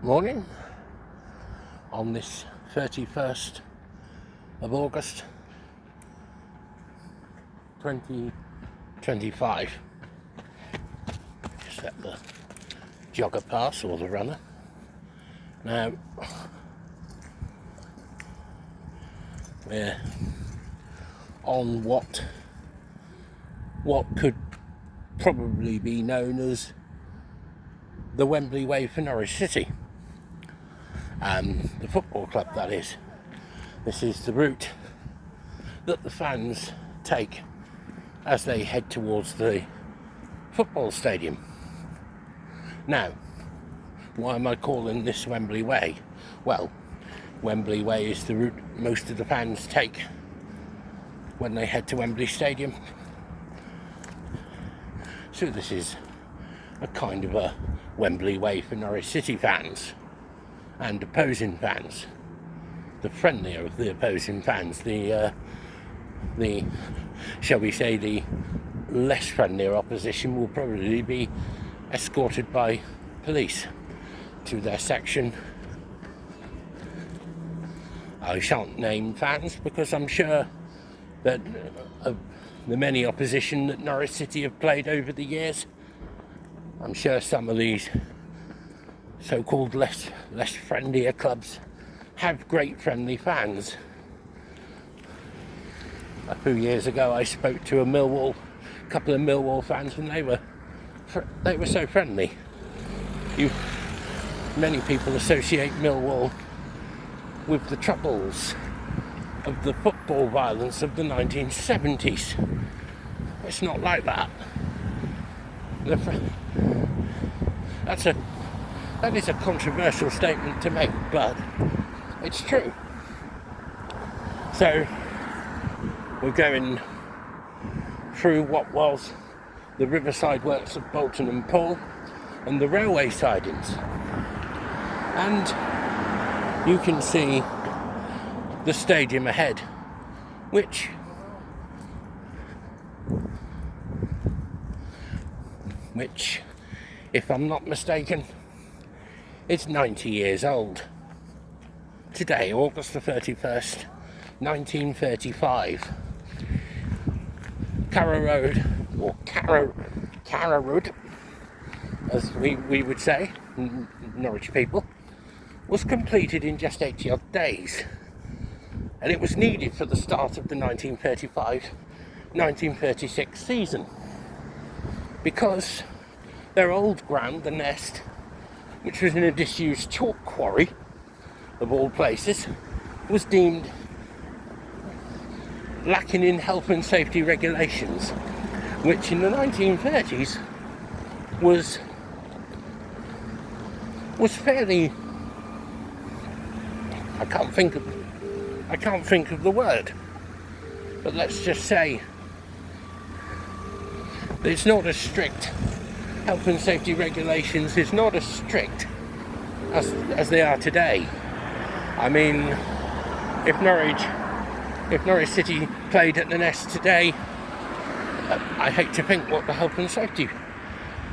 morning on this 31st of August 2025. Just let the jogger pass, or the runner. Now we're on what could probably be known as the Wembley Way for Norwich City, the football club, that is. This is the route that the fans take as they head towards the football stadium. Now, why am I calling this Wembley Way? Well, Wembley Way is the route most of the fans take when they head to Wembley Stadium. So this is a kind of a Wembley Way for Norwich City fans and opposing fans. The friendlier of the opposing fans, the shall we say, the less friendlier opposition will probably be escorted by police to their section. I shan't name fans because I'm sure that the many opposition that Norwich City have played over the years, I'm sure some of these so-called less friendlier clubs have great friendly fans. A few years ago I spoke to a couple of Millwall fans, and they were so friendly. Many people associate Millwall with the troubles of the football violence of the 1970s. It's not like that. That is a controversial statement to make, but it's true. So we're going through what was the riverside works of Bolton and Paul and the railway sidings, and you can see the stadium ahead, which if I'm not mistaken, it's 90 years old. Today, August the 31st, 1935. Carrow Road, or Carrow Road, as we would say, Norwich people, was completed in just 80 odd days. And it was needed for the start of the 1935-1936 season, because their old ground, the Nest, which was in a disused chalk quarry of all places, was deemed lacking in health and safety regulations, which in the 1930s was fairly, I can't think of the word, but let's just say that it's not as strict. Health and safety regulations is not as strict as they are today. I mean, if Norwich City played at the Nest today, I hate to think what the health and safety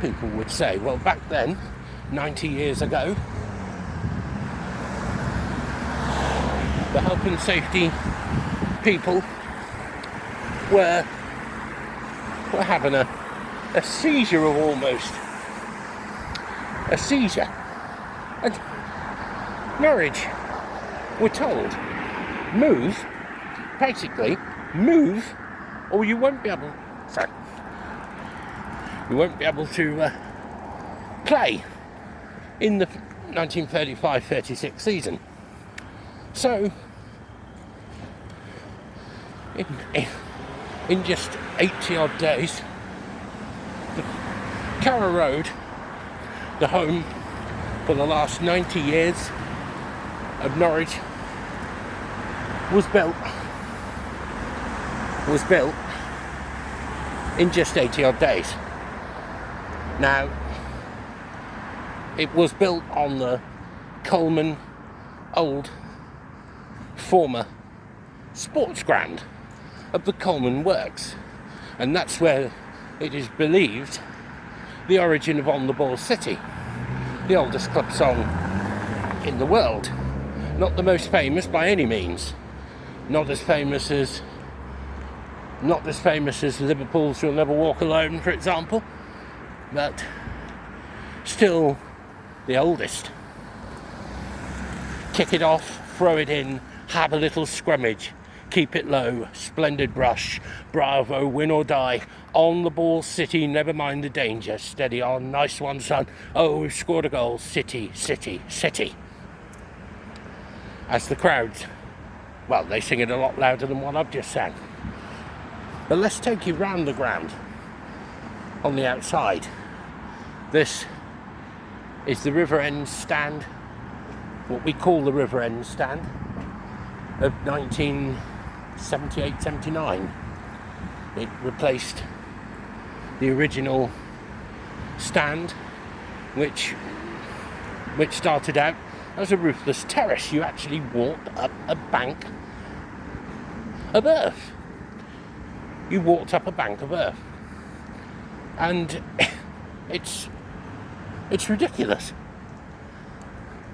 people would say. Well, back then, 90 years ago, the health and safety people were having a seizure, or almost a seizure. And Norwich were told, move, or you won't be able to play in the 1935-36 season. So in just 80 odd days, the Carrow Road, the home for the last 90 years of Norwich, was built in just 80 odd days. Now, it was built on the Coleman old former sports ground of the Coleman Works, and that's where it is believed the origin of On the Ball City, the oldest club song in the world. Not the most famous by any means. Not as famous as Liverpool's You'll Never Walk Alone, for example, but still the oldest. Kick it off, throw it in, have a little scrummage, keep it low, splendid brush, bravo, win or die, on the ball, City, never mind the danger, steady on, nice one, son, oh, we've scored a goal, City, City, City. As the crowds, well, they sing it a lot louder than what I've just sang. But let's take you round the ground on the outside. This is the River End stand, what we call the River End stand, of 1978-79. It replaced the original stand, which started out as a roofless terrace. You actually walked up a bank of earth. You walked up a bank of earth. And it's ridiculous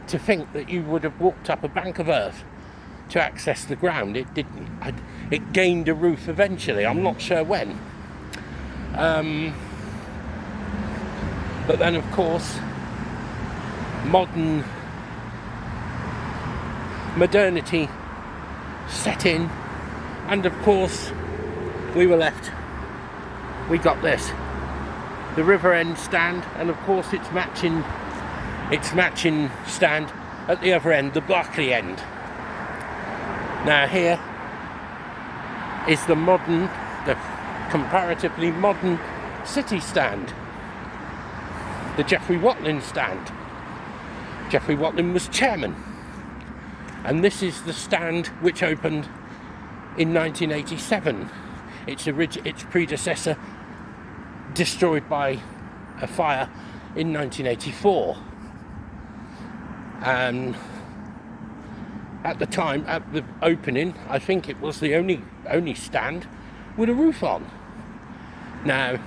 to think that you would have walked up a bank of earth to access the ground. It didn't. It gained a roof eventually. I'm not sure when. But then, of course, modernity set in, and of course we got this, the River End stand, and of course its matching stand at the other end, the Barclay end. Now here is the comparatively modern City stand, the Geoffrey Watling stand. Geoffrey Watling was chairman, and this is the stand which opened in 1987. Its predecessor destroyed by a fire in 1984. And at the time, at the opening, I think it was the only stand with a roof on. Now,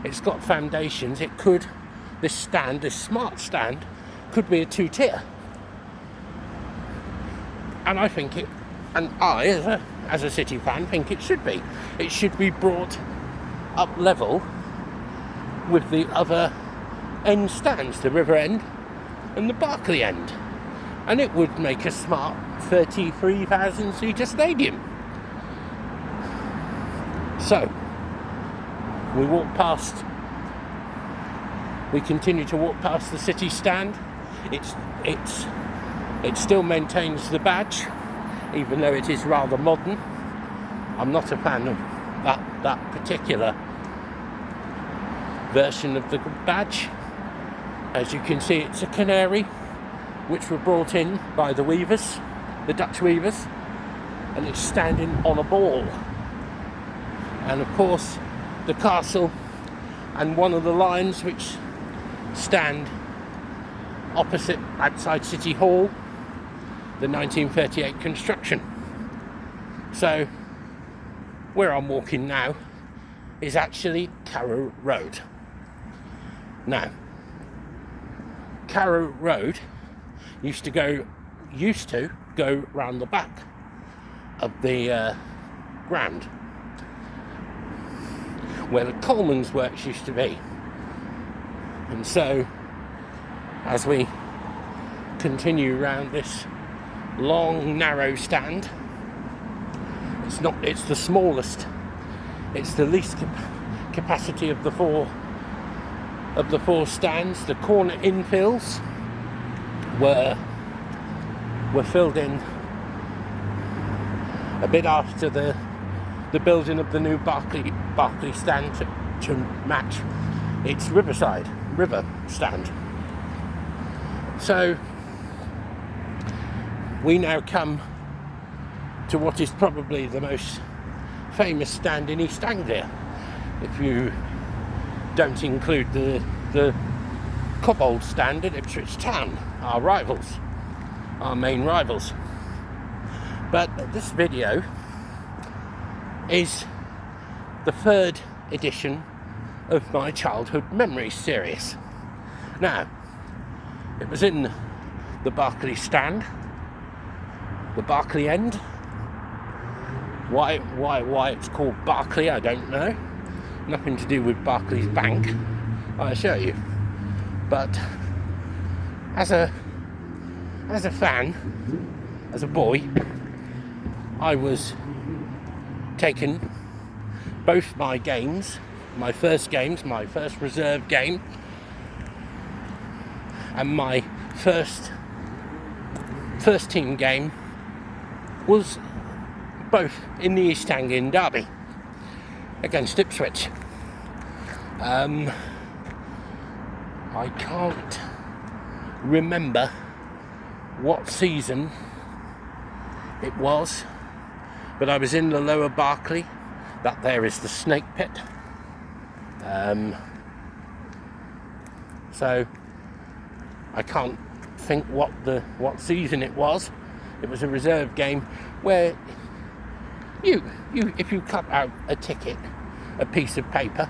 it's got foundations. This smart stand, could be a 2-tier. And I think as a City fan, think it should be. It should be brought up level with the other end stands, the River End and the Barclay End. And it would make a smart 33,000 seater stadium. So, we continue to walk past the City stand. It still maintains the badge, even though it is rather modern. I'm not a fan of that particular version of the badge. As you can see, it's a canary, which were brought in by the weavers, the Dutch weavers, and it's standing on a ball. And of course, the castle and one of the lions which stand opposite outside City Hall, the 1938 construction. So where I'm walking now is actually Carrow Road. Now, Carrow Road used to go round the back of the ground where the Coleman's works used to be. And so as we continue round this long narrow stand, it's the smallest, it's the least capacity of the four stands. The corner infills were filled in a bit after the building of the new Barclay stand to match its river stand. So we now come to what is probably the most famous stand in East Anglia, if you don't include the Cobbold stand at Ipswich Town, our main rivals. But this video is the third edition of my childhood memories series. Now, it was in the Barclay stand, the Barclay end. Why it's called Barclay, I don't know. Nothing to do with Barclays Bank, I assure you. But as a fan, as a boy, I was taken both my games, my first reserve game, and my first team game was both in the East Anglian derby against Ipswich. I can't remember what season it was, but I was in the lower Barclay. That there is the Snake Pit. So I can't think what season it was. It was a reserve game where you if you cut out a ticket, a piece of paper,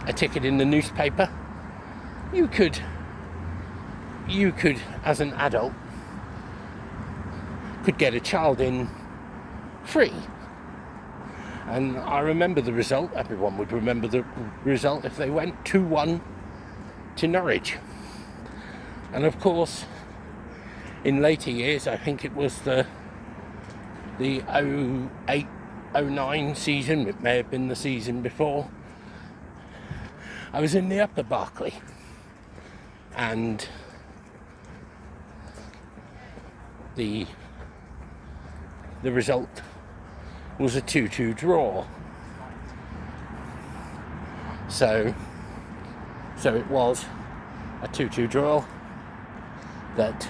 a ticket in the newspaper, you could as an adult could get a child in free. And I remember the result. Everyone would remember the result if they went 2-1 to Norwich. And of course, in later years, I think it was the 08-09 season, it may have been the season before, I was in the upper Barclay, and the result was a 2-2 draw. So it was a 2-2 draw that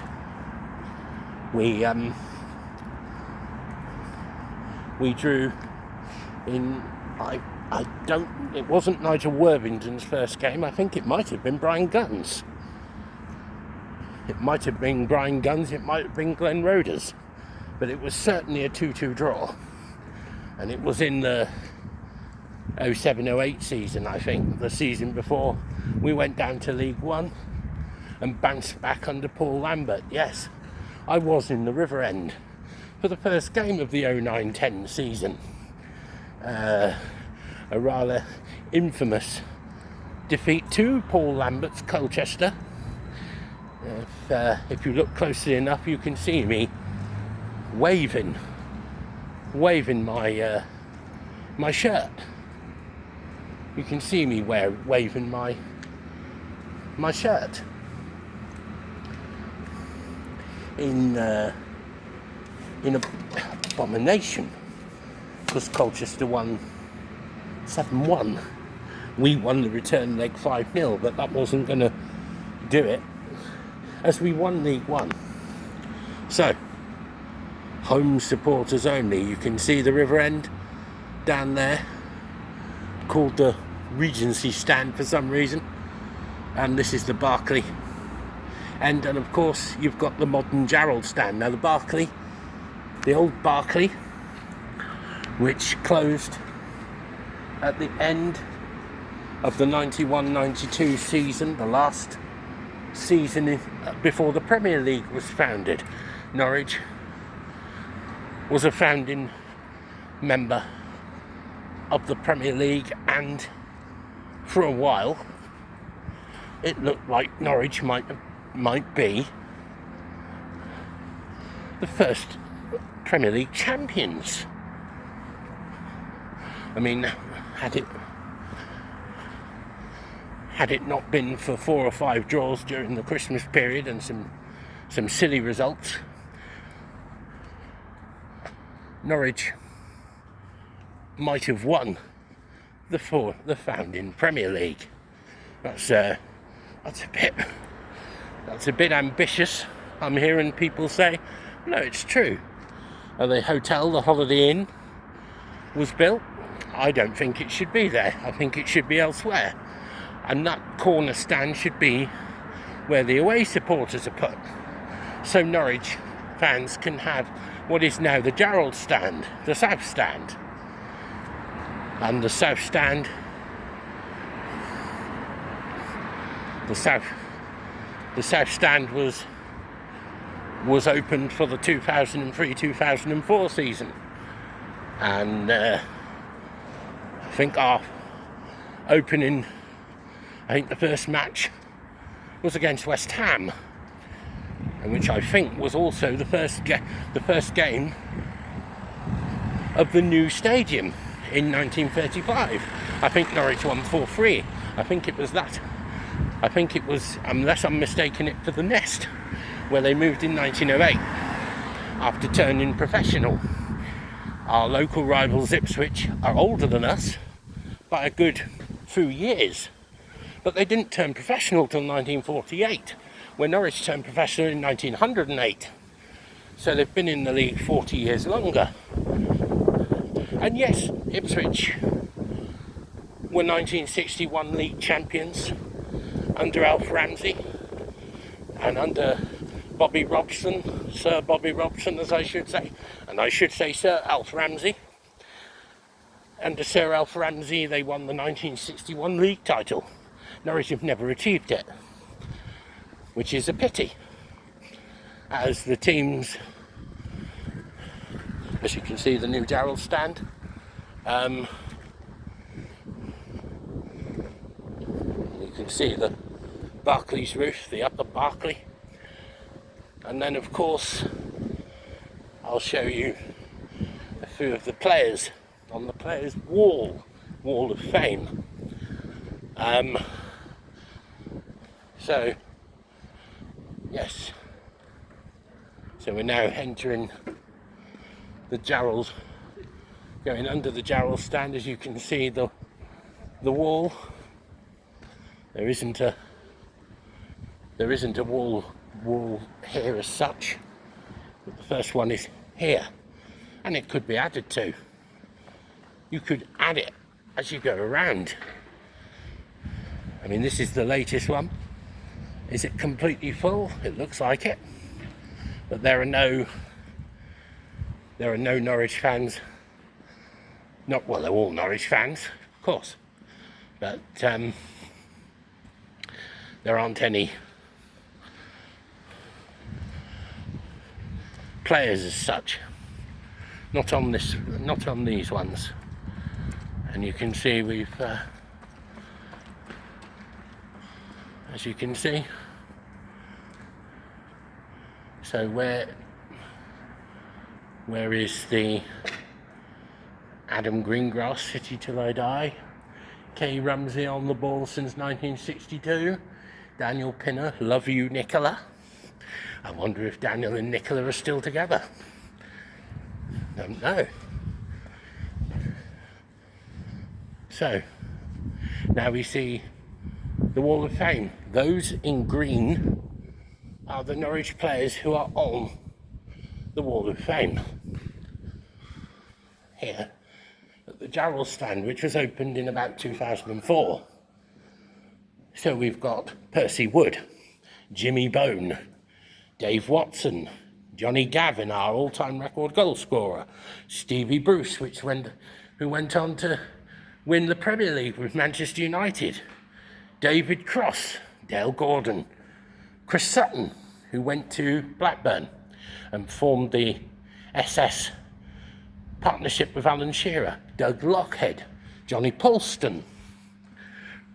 we drew in. It wasn't Nigel Worthington's first game. I think it might have been Brian Gunn's. It might have been Brian Gunn's, it might have been Glenn Roder's, but it was certainly a 2-2 draw. And it was in the 07-08 season, I think, the season before we went down to League One and bounced back under Paul Lambert. Yes, I was in the River End for the first game of the 09-10 season. A rather infamous defeat to Paul Lambert's Colchester. If you look closely enough, you can see me waving my shirt. You can see me waving my shirt in abomination, because Colchester won 7-1. We won the return leg 5-0, but that wasn't going to do it, as we won League One. So, home supporters only. You can see the River End down there, called the Regency stand for some reason, and this is the Barclay end, and of course you've got the modern Gerald stand. Now the old Barclay, which closed at the end of the 91-92 season, the last season before the Premier League was founded. Norwich was a founding member of the Premier League, and for a while it looked like Norwich might be the first Premier League champions. I mean, had it not been for 4 or 5 draws during the Christmas period and some silly results, Norwich might have won the founding Premier League. That's a bit ambitious. I'm hearing people say, no, it's true. The hotel, the Holiday Inn, was built. I don't think it should be there. I think it should be elsewhere. And that corner stand should be where the away supporters are put. So Norwich fans can have what is now the Gerald stand, the South stand. And the South stand, the South stand was was opened for the 2003-2004 season. And I think our opening, the first match was against West Ham, and which I think was also the first game of the new stadium in 1935. I think Norwich won 4-3. I think it was that. I think it was, unless I'm mistaken, it for the Nest, where they moved in 1908 after turning professional. Our local rivals Ipswich are older than us by a good few years, but they didn't turn professional till 1948, when Norwich turned professional in 1908. So they've been in the league 40 years longer. And yes, Ipswich were 1961 league champions under Alf Ramsey, and under Bobby Robson, Sir Bobby Robson, as I should say, and I should say Sir Alf Ramsey. Under Sir Alf Ramsey, they won the 1961 league title. Norwich have never achieved it, which is a pity, as the teams, as you can see, the new Darrell stand. You can see the Barclays roof, the upper Barclay. And then, of course, I'll show you a few of the players on the players' wall of fame. So, yes. So we're now entering the Jarrells, going under the Jarrell stand. As you can see, the wall. There isn't a wall here as such, but the first one is here, and it could be added to. You could add it as you go around. I mean, this is the latest one. Is it completely full? It looks like it, but there are no Norwich fans. They're all Norwich fans, of course, but there aren't any players as such, not on these ones. And you can see we've as you can see, so where is the Adam Greengrass, City Till I Die, Kay Rumsey on the ball since 1962, Daniel Pinner, Love You Nicola. I wonder if Daniel and Nicola are still together. Don't know. So, now we see the Wall of Fame. Those in green are the Norwich players who are on the Wall of Fame. Here, at the Jarrell stand, which was opened in about 2004. So we've got Percy Wood, Jimmy Bone, Dave Watson, Johnny Gavin, our all-time record goal scorer, Stevie Bruce, who went on to win the Premier League with Manchester United, David Cross, Dale Gordon, Chris Sutton, who went to Blackburn and formed the SS partnership with Alan Shearer, Doug Lockhead, Johnny Paulston,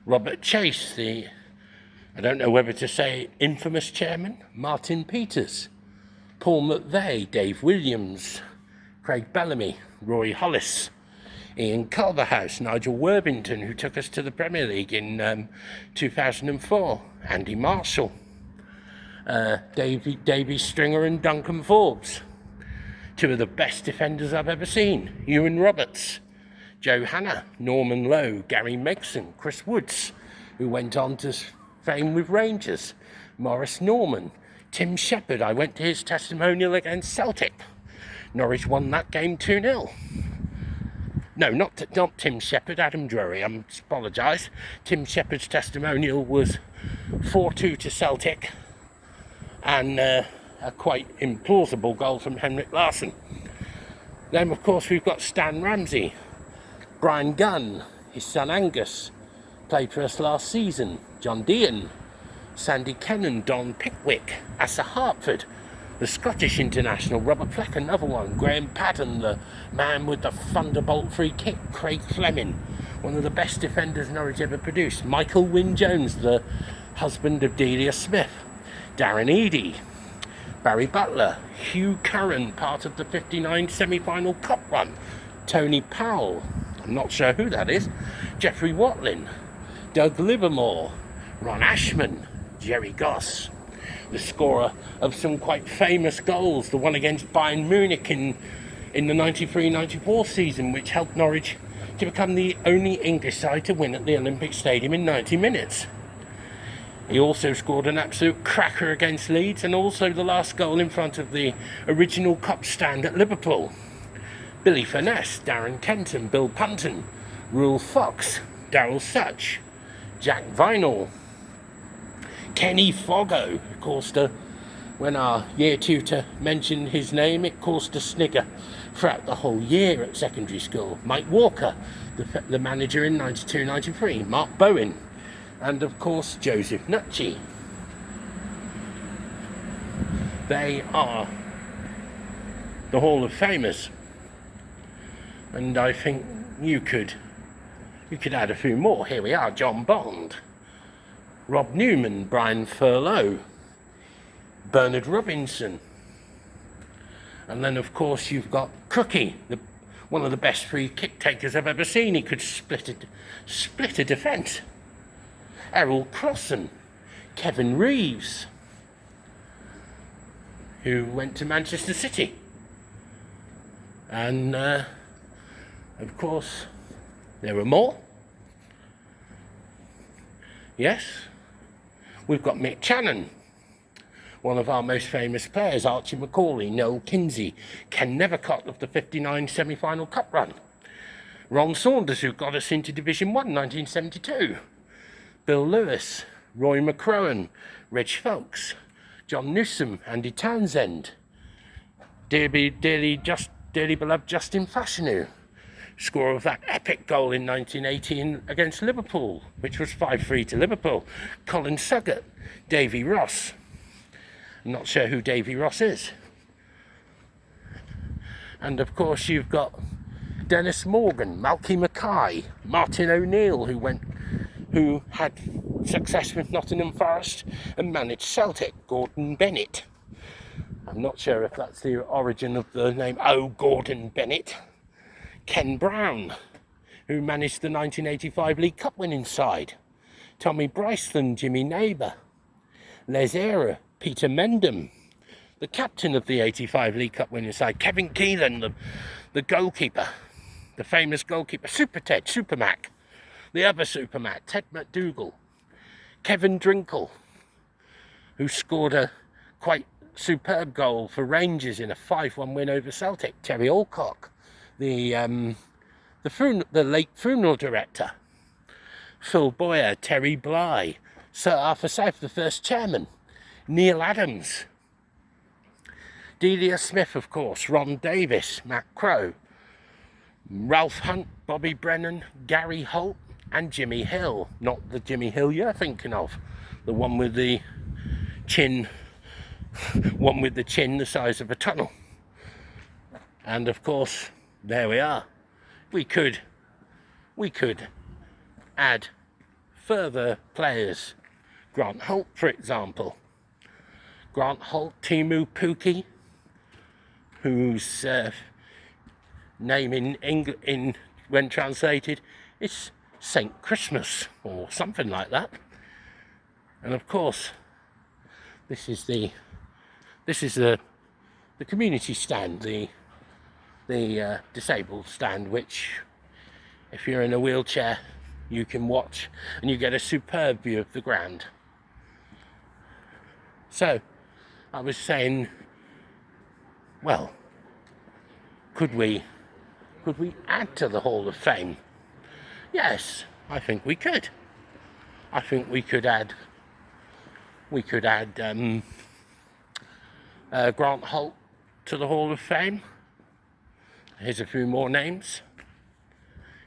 Robert Chase, I don't know whether to say infamous chairman, Martin Peters, Paul McVeigh, Dave Williams, Craig Bellamy, Roy Hollis, Ian Culverhouse, Nigel Worthington, who took us to the Premier League in 2004, Andy Marshall, Davy Stringer and Duncan Forbes, two of the best defenders I've ever seen, Ewan Roberts, Joe Hanna, Norman Lowe, Gary Megson, Chris Woods, who went on to fame with Rangers, Maurice Norman, Tim Shepherd. I went to his testimonial against Celtic. Norwich won that game 2-0. No, not Tim Shepherd, Adam Drury, I apologise. Tim Shepherd's testimonial was 4-2 to Celtic, and a quite implausible goal from Henrik Larsson. Then, of course, we've got Stan Ramsey, Brian Gunn, his son Angus, played for us last season, John Dean, Sandy Kennan, Don Pickwick, Asa Hartford, The Scottish international, Robert Fleck, another one. Graham Paddon, the man with the thunderbolt free kick. Craig Fleming, one of the best defenders Norwich ever produced. Michael Wynne-Jones, the husband of Delia Smith. Darren Eadie, Barry Butler, Hugh Curran, part of the 59 semi-final cup run. Tony Powell, I'm not sure who that is. Jeffrey Watlin, Doug Livermore, Ron Ashman, Jerry Goss, the scorer of some quite famous goals, the one against Bayern Munich in the 93-94 season, which helped Norwich to become the only English side to win at the Olympic Stadium in 90 minutes. He also scored an absolute cracker against Leeds, and also the last goal in front of the original cup stand at Liverpool. Billy Furness, Darren Kenton, Bill Punton, Rule Fox, Darryl Such, Jack Vinall, Kenny Foggo. Of course, when our year tutor mentioned his name, it caused a snigger throughout the whole year at secondary school. Mike Walker, the manager in 92-93, Mark Bowen, and of course Joseph Nucci. They are the Hall of Famers, and I think you could add a few more. Here we are: John Bond, Rob Newman, Brian Furlow, Bernard Robinson, and then of course you've got Cookie, one of the best free kick takers I've ever seen. He could split a defence. Errol Crossan, Kevin Reeves, who went to Manchester City, and of course there were more. Yes, we've got Mick Channon, one of our most famous players, Archie McCauley, Noel Kinsey, Ken Nethercott of the 59 semi-final cup run, Ron Saunders, who got us into Division 1 1972, Bill Lewis, Roy McCrowan, Reg Folks, John Newsom, Andy Townsend, dearly beloved Justin Fashanu, scorer of that epic goal in 1918 against Liverpool, which was 5-3 to Liverpool, Colin Suggett, Davy Ross. I'm not sure who Davy Ross is. And of course you've got Dennis Morgan, Malky Mackay, Martin O'Neill, who had success with Nottingham Forest and managed Celtic, Gordon Bennett. I'm not sure if that's the origin of the name Gordon Bennett. Ken Brown, who managed the 1985 League Cup winning side. Tommy Bryceland, Jimmy Neighbour, Les Era, Peter Mendham, the captain of the 85 League Cup winning side. Kevin Keelan, the goalkeeper, the famous goalkeeper, Super Ted, Super Mac, the other Super Mac, Ted McDougall. Kevin Drinkle, who scored a quite superb goal for Rangers in a 5-1 win over Celtic. Terry Alcock, the late funeral director. Phil Boyer, Terry Bly, Sir Arthur South, the first chairman. Neil Adams, Delia Smith, of course, Ron Davis, Matt Crow, Ralph Hunt, Bobby Brennan, Gary Holt, and Jimmy Hill. Not the Jimmy Hill you're thinking of, the one with the chin the size of a tunnel. And of course, there we are. We could add further players. Grant Holt, for example. Grant Holt, Timu Pukki, whose name in when translated is Saint Christmas or something like that. And of course, this is the community stand, the disabled stand, which if you're in a wheelchair you can watch and you get a superb view of the ground. So I was saying, well, could we add to the Hall of Fame? Yes, I think we could. I think we could add Grant Holt to the Hall of Fame. Here's a few more names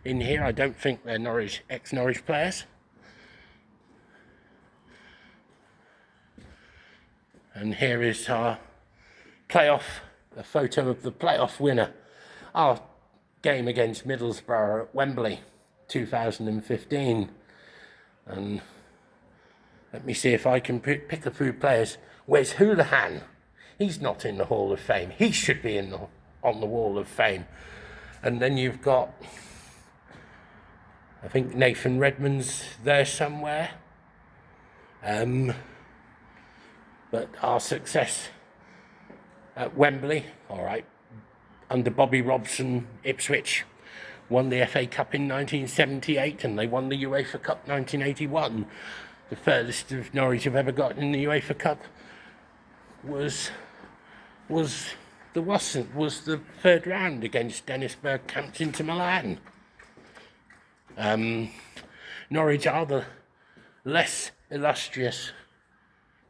in here. I don't think they're ex-Norwich players. And here is our a photo of the playoff winner, our game against Middlesbrough at Wembley 2015. And let me see if I can pick a few players. Where's Houlihan? He's not in the Hall of Fame. He should be on the Wall of Fame. And then you've got, I think Nathan Redmond's there somewhere. But our success at Wembley, all right, under Bobby Robson, Ipswich won the FA Cup in 1978 and they won the UEFA Cup 1981. The furthest of Norwich have ever gotten in the UEFA Cup was the third round against Dennis Bergkamp's Inter Milan. Norwich are the less illustrious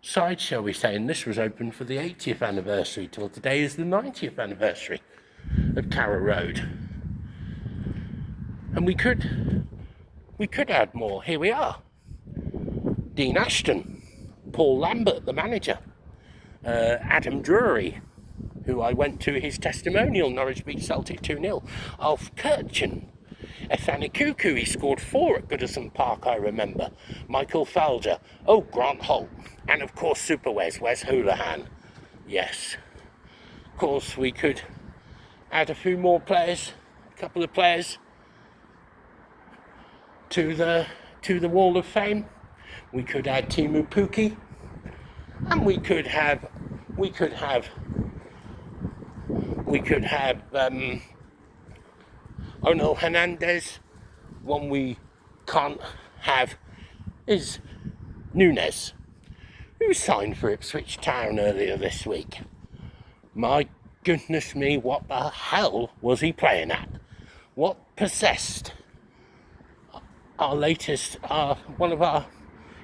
side, shall we say, and this was opened for the 80th anniversary, till today is the 90th anniversary of Carrow Road. And we could add more. Here we are. Dean Ashton, Paul Lambert, the manager, Adam Drury, who I went to his testimonial, Norwich beat Celtic 2-0, Alf Kirchen, Ethani Kuku, he scored 4 at Goodison Park, I remember, Michael Falger, Grant Holt, and of course Super Wes Houlihan. Yes, of course we could add a few more players, a couple of players to the Wall of Fame. We could add Teemu Pukki, and we could have Onel Hernandez. One we can't have is Nunes, who signed for Ipswich Town earlier this week. My goodness me, what the hell was he playing at? What possessed our latest,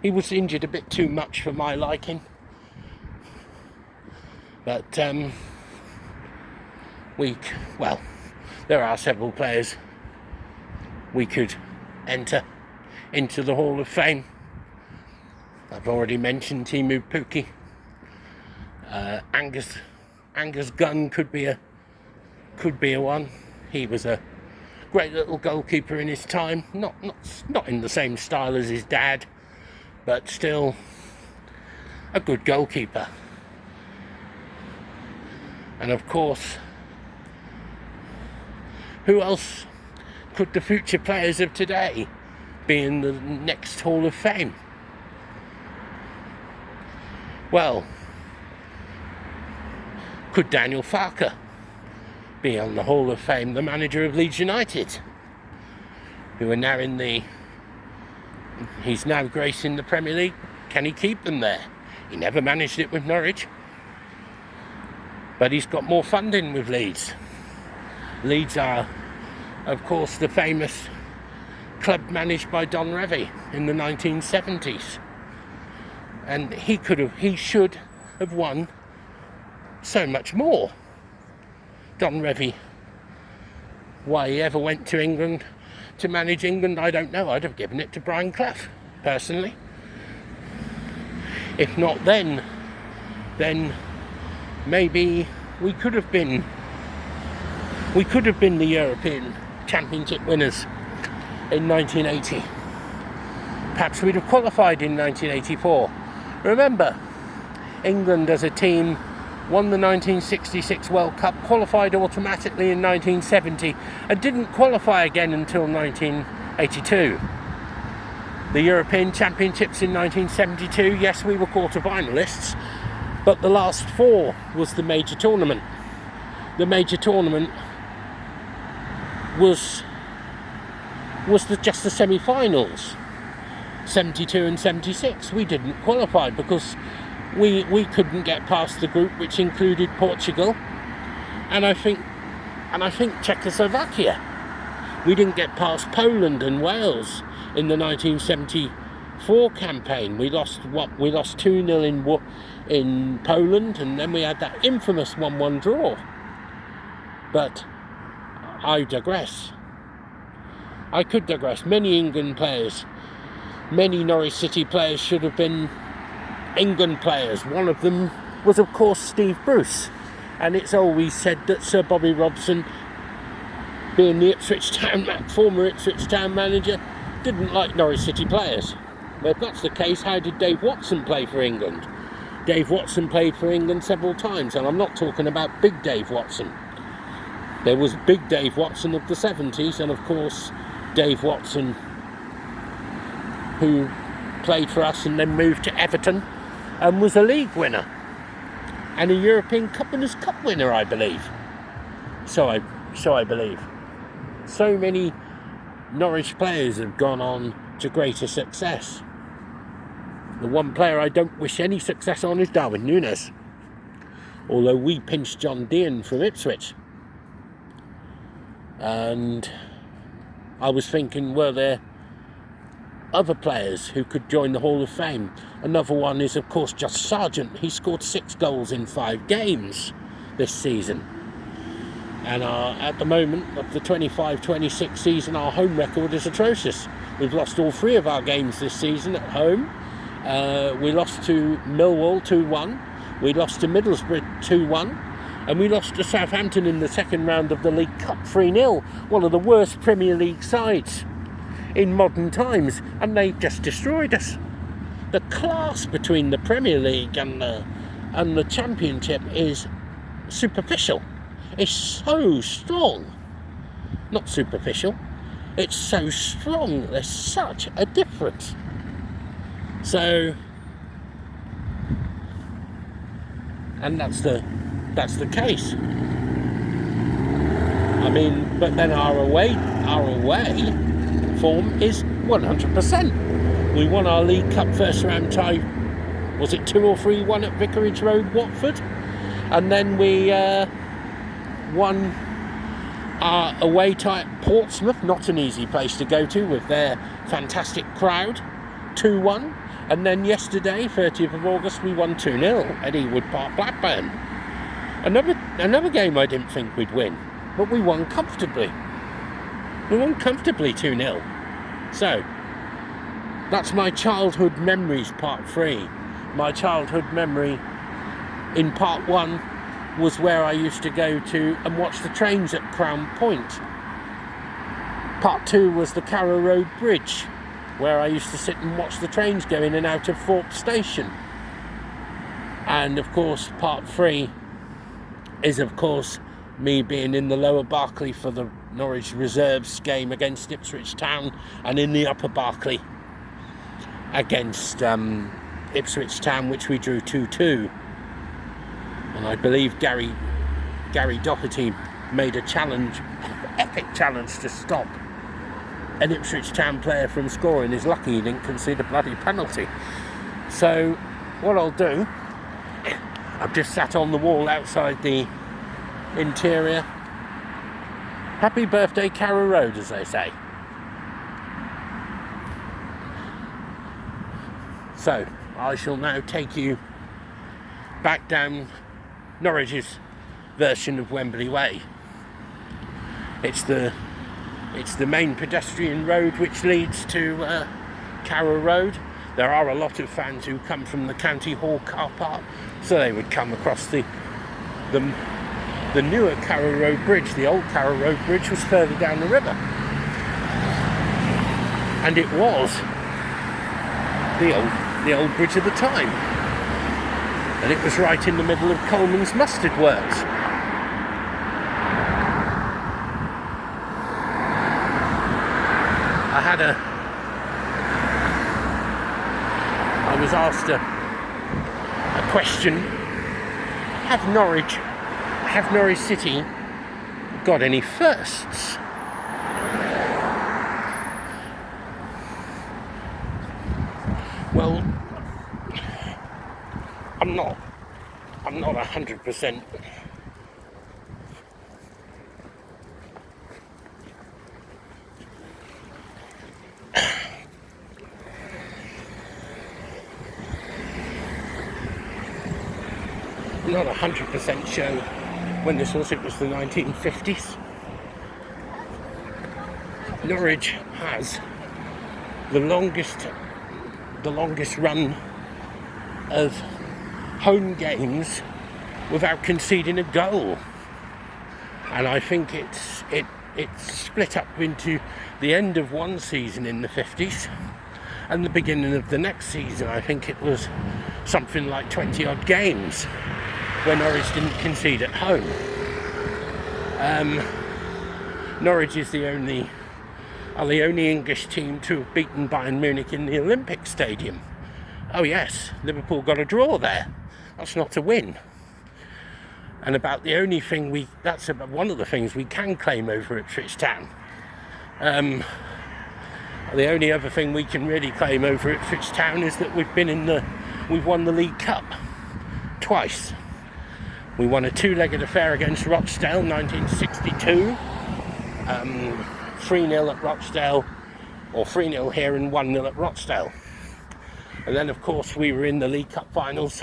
he was injured a bit too much for my liking. But there are several players we could enter into the Hall of Fame. I've already mentioned Teemu Pukki. Angus Gunn could be a one. He was a great little goalkeeper in his time. Not in the same style as his dad, but still a good goalkeeper. And of course, who else could the future players of today be in the next Hall of Fame? Well, could Daniel Farke be on the Hall of Fame, the manager of Leeds United, who are now he's now gracing the Premier League? Can he keep them there? He never managed it with Norwich, but he's got more funding with Leeds. Leeds are, of course, the famous club managed by Don Revie in the 1970s. And he should have won so much more. Don Revie, why he ever went to England to manage England, I don't know. I'd have given it to Brian Clough, personally. If not then maybe we could have been the European Championship winners in 1980. Perhaps we'd have qualified in 1984. Remember, England as a team won the 1966 World Cup, qualified automatically in 1970, and didn't qualify again until 1982. The European Championships in 1972, yes, we were quarter-finalists, but the last 4 was the major tournament. The major tournament was just the semi-finals, 72 and 76. We didn't qualify because we couldn't get past the group, which included Portugal and I think Czechoslovakia. We didn't get past Poland and Wales in the 1974 campaign. We lost 2-0 in Poland, and then we had that infamous 1-1 draw. But I digress. I could digress. Many England players, many Norwich City players should have been England players. One of them was, of course, Steve Bruce, And it's always said that Sir Bobby Robson, being the former Ipswich Town manager, didn't like Norwich City players. Well, if that's the case, how did Dave Watson play for England? Dave Watson played for England several times, and I'm not talking about Big Dave Watson. There was Big Dave Watson of the 70s, and of course Dave Watson, who played for us and then moved to Everton and was a league winner and a European Cup Winners' Cup winner, I believe. So I believe. So many Norwich players have gone on to greater success. The one player I don't wish any success on is Darwin Núñez, although we pinched John Dean from Ipswich. And I was thinking, were there other players who could join the Hall of Fame? Another one is, of course, Just Sargent. He scored 6 goals in 5 games this season. And at the moment of the 25-26 season, our home record is atrocious. We've lost all 3 of our games this season at home. We lost to Millwall 2-1. We lost to Middlesbrough 2-1. And we lost to Southampton in the second round of the League Cup 3-0. One of the worst Premier League sides in modern times. And they just destroyed us. The class between the Premier League and the Championship is superficial. It's so strong. Not superficial. It's so strong. There's such a difference. So, and that's the case. I mean, but then our away form is 100%. We won our League Cup first round tie. Was it 2 or 3-1 at Vicarage Road, Watford? And then we won our away tie at Portsmouth, not an easy place to go to with their fantastic crowd, 2-1. And then yesterday, 30th of August, we won 2-0 at Ewood Park, Blackburn. Another game I didn't think we'd win, but we won comfortably. We won comfortably 2-0. So, that's my childhood memories, part 3. My childhood memory in part 1 was where I used to go to and watch the trains at Crown Point. Part 2 was the Carrow Road Bridge, where I used to sit and watch the trains go in and out of Thorpe Station. And of course, part 3 is, of course, me being in the Lower Barclay for the Norwich Reserves game against Ipswich Town, and in the Upper Barclay against Ipswich Town, which we drew 2-2. And I believe Gary Doherty made a challenge, epic challenge, to stop an Ipswich Town player from scoring. He's lucky he didn't concede a bloody penalty. So what I'll do, I've just sat on the wall outside the interior. Happy birthday, Carrow Road, as they say. So I shall now take you back down Norwich's version of Wembley Way. It's the main pedestrian road which leads to Carrow Road. There are a lot of fans who come from the County Hall car park, so they would come across the newer Carrow Road Bridge. The old Carrow Road Bridge was further down the river, and it was the old bridge of the time, and it was right in the middle of Coleman's mustard works. I was asked a question: Have Norwich City got any firsts? Well, I'm not 100%. Not 100% sure when this was. It was the 1950s. Norwich has the longest run of home games without conceding a goal. And I think it's split up into the end of one season in the 50s and the beginning of the next season. I think it was something like 20 odd games when Norwich didn't concede at home. Norwich is the only English team to have beaten Bayern Munich in the Olympic Stadium. Oh yes, Liverpool got a draw there. That's not a win. And about the only thing that's about one of the things we can claim over Ipswich Town. The only other thing we can really claim over Ipswich Town is that we've won the League Cup twice. We won a two-legged affair against Rochdale, 1962. 3-0 at Rochdale, or 3-0 here and 1-0 at Rochdale. And then, of course, we were in the League Cup finals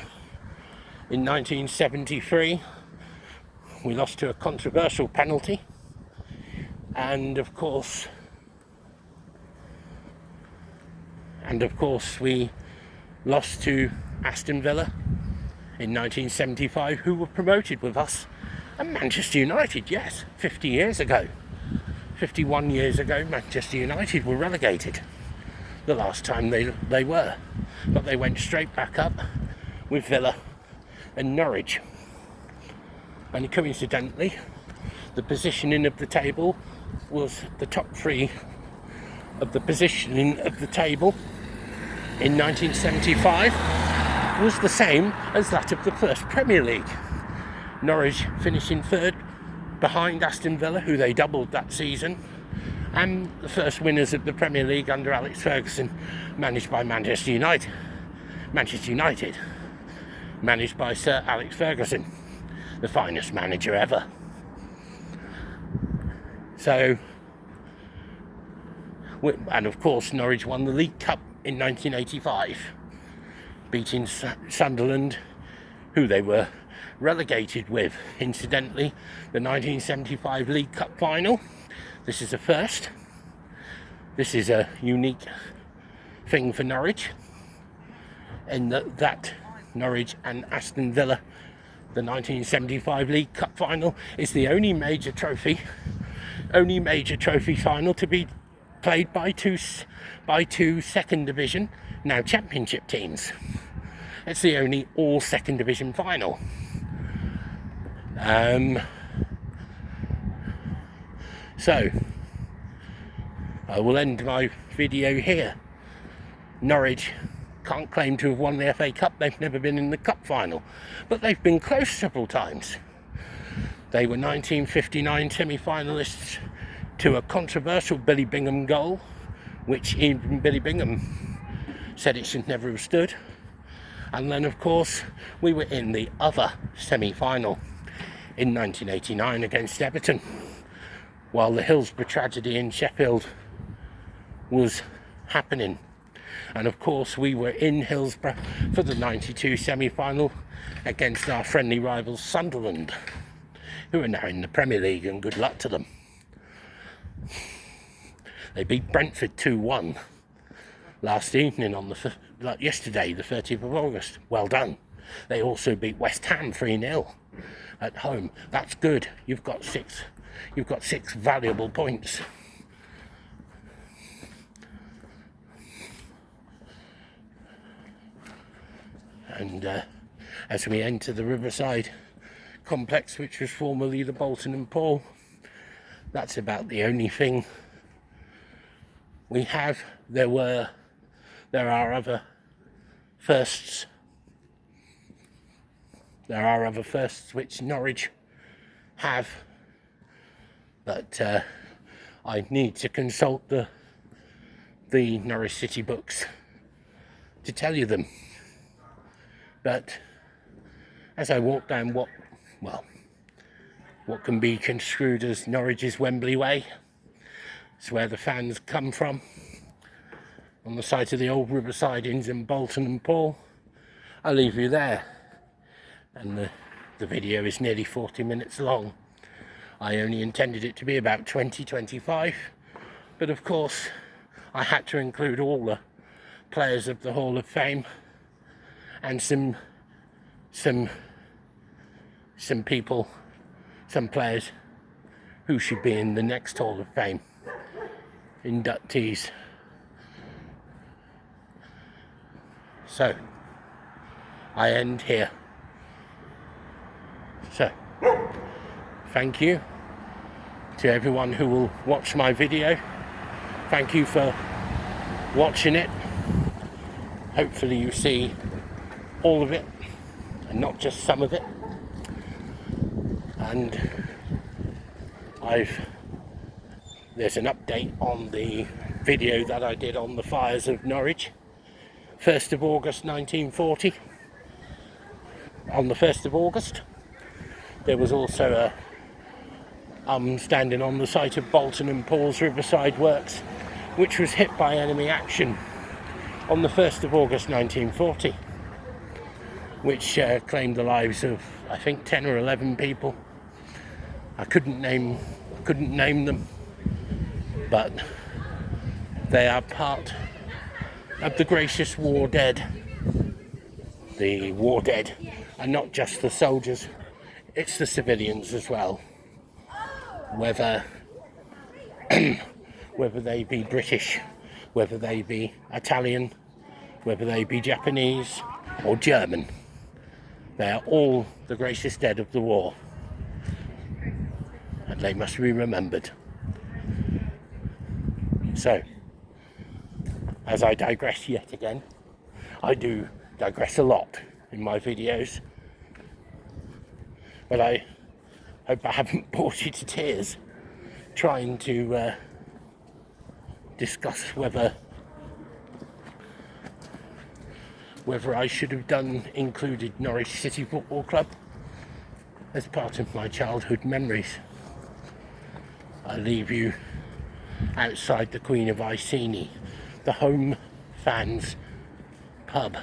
in 1973. We lost to a controversial penalty. And of course, we lost to Aston Villa in 1975, who were promoted with us, and Manchester United, yes, 50 years ago. 51 years ago, Manchester United were relegated the last time they were. But they went straight back up with Villa and Norwich. And coincidentally, the positioning of the table was the top three of the positioning of the table in 1975 was the same as that of the first Premier League. Norwich finishing third behind Aston Villa, who they doubled that season, and the first winners of the Premier League under Alex Ferguson, managed by Manchester United, managed by Sir Alex Ferguson, the finest manager ever. So, and of course Norwich won the League Cup in 1985, beating Sunderland, who they were relegated with. Incidentally, the 1975 League Cup final, this is a first. This is a unique thing for Norwich, in that Norwich and Aston Villa, the 1975 League Cup final, is the only major trophy final to be played by two second division, now championship teams. It's the only all second division final. So I will end my video here. Norwich can't claim to have won the FA Cup. They've never been in the cup final, but they've been close several times. They were 1959 semi-finalists to a controversial Billy Bingham goal, which even Billy Bingham said it should never have stood. And then, of course, we were in the other semi-final in 1989 against Everton, while the Hillsborough tragedy in Sheffield was happening. And of course, we were in Hillsborough for the 92 semi-final against our friendly rivals Sunderland, who are now in the Premier League, and good luck to them. They beat Brentford 2-1 last evening yesterday, the 30th of August. Well done. They also beat West Ham 3-0 at home. That's good. You've got six valuable points. And as we enter the Riverside complex, which was formerly the Bolton and Paul, that's about the only thing we have. There are other firsts. There are other firsts which Norwich have, but I need to consult the Norwich City books to tell you them. But as I walk down what can be construed as Norwich's Wembley Way, it's where the fans come from, on the site of the old Riverside Inns in Bolton and Paul. I'll leave you there. And the video is nearly 40 minutes long. I only intended it to be about 20-25, but of course I had to include all the players of the Hall of Fame and some some people, some players who should be in the next Hall of Fame inductees. So, I end here. So, thank you to everyone who will watch my video. Thank you for watching it. Hopefully you see all of it and not just some of it. And there's an update on the video that I did on the fires of Norwich, 1st of August 1940. On the 1st of August, there was also a standing on the site of Bolton and Paul's Riverside Works, which was hit by enemy action on the 1st of August 1940, which claimed the lives of, I think, 10 or 11 people. I couldn't name them, but they are part of the gracious war dead. The war dead are not just the soldiers, it's the civilians as well. Whether they be British, whether they be Italian, whether they be Japanese or German, they are all the gracious dead of the war, and they must be remembered. So, as I digress yet again, I do digress a lot in my videos, but I hope I haven't bored you to tears trying to discuss whether I should have included Norwich City Football Club as part of my childhood memories. I leave you outside the Queen of Iceni, the home fans pub.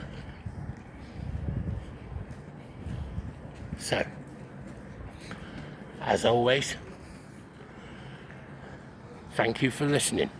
So, as always, thank you for listening.